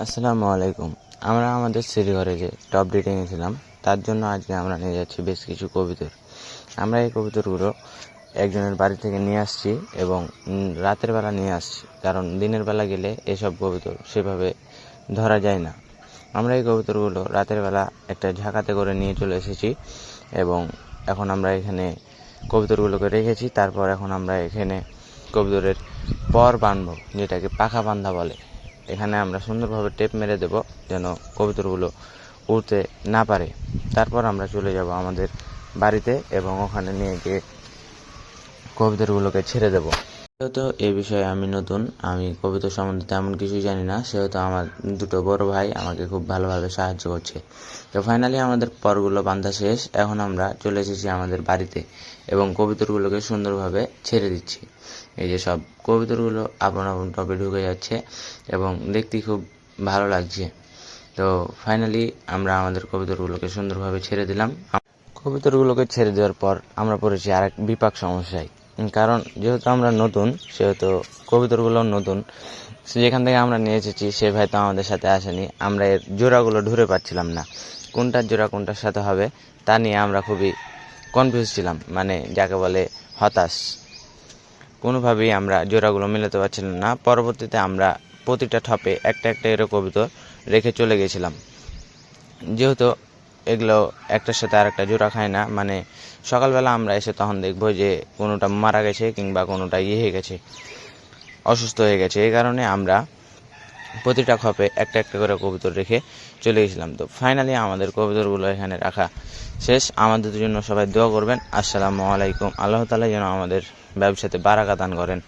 আসসালামু আলাইকুম। আমরা আমাদের সিঁড়িঘরে যে টপ ডিটিংয়ে ছিলাম তার জন্য আজকে আমরা নিয়ে যাচ্ছি বেশ কিছু কবুতর। আমরা এই কবুতরগুলো একজনের বাড়ি থেকে নিয়ে আসছি এবং রাতের বেলা নিয়ে আসছি, কারণ দিনের বেলা গেলে এসব কবুতর সেভাবে ধরা যায় না। আমরা এই কবুতরগুলো রাতের বেলা একটা ঝাঁকাতে করে নিয়ে চলে এসেছি এবং এখন আমরা এখানে কবুতরগুলোকে রেখেছি। তারপর এখন আমরা এখানে কবুতরের পর বাঁধবো, যেটাকে পাখা বাঁধা বলে। এখানে আমরা সুন্দরভাবে টেপ মেরে দেব যেন কবুতরগুলো উড়তে না পারে। তারপর আমরা চলে যাব আমাদের বাড়িতে এবং ওখানে নিয়ে গিয়ে কবুতরগুলোকে ছেড়ে দেব। যেহেতু এই বিষয়ে আমি নতুন, আমি কবুতর সম্বন্ধে তেমন কিছুই জানি না, সেহেতু আমার দুটো বড় ভাই আমাকে খুব ভালোভাবে সাহায্য করছে। তো ফাইনালি আমাদের পরগুলো বাঁধা শেষ। এখন আমরা চলে এসেছি আমাদের বাড়িতে এবং কবুতরগুলোকে সুন্দরভাবে ছেড়ে দিচ্ছি। এই যে সব কবুতরগুলো আপন আপন টবে ঢুকে যাচ্ছে এবং দেখতে খুব ভালো লাগছে। তো ফাইনালি আমরা আমাদের কবুতরগুলোকে সুন্দরভাবে ছেড়ে দিলাম। কবুতরগুলোকে ছেড়ে দেওয়ার পর আমরা পড়েছি আরেক বিপাক সমস্যায়, কারণ যেহেতু আমরা নতুন সেহেতু কবুতরগুলো নতুন। যেখান থেকে আমরা নিয়ে এসেছি সে ভাই তো আমাদের সাথে আসেনি। আমরা এর জোড়াগুলো ধরে পাচ্ছিলাম না, কোনটার জোড়া কোনটার সাথে হবে তা নিয়ে আমরা খুবই কনফিউজ ছিলাম, মানে যাকে বলে হতাশ। কোনোভাবেই আমরা জোড়াগুলো মেলাতে পারছিলাম না। পরবর্তীতে আমরা প্রতিটা ঠপে একটা একটা এরকম কবুতর রেখে চলে গেছিলাম। যেহেতু এগুলো একটার সাথে আর একটা জোড়া খায় না, মানে সকালবেলা আমরা এসে তখন দেখবো যে কোনোটা মারা গেছে কিংবা কোনোটা হয়ে গেছে, অসুস্থ হয়ে গেছে। এই কারণে আমরা প্রতিটা খপে একটা একটা করে কবুতর রেখে চলে গেছিলাম। তো ফাইনালি আমাদের কবুতরগুলো এখানে রাখা শেষ। আমাদের জন্য সবাই দোয়া করবেন। আসসালামু আলাইকুম। আল্লাহ তাআলা যেন আমাদের ব্যবসাতে বারাকা দান করেন।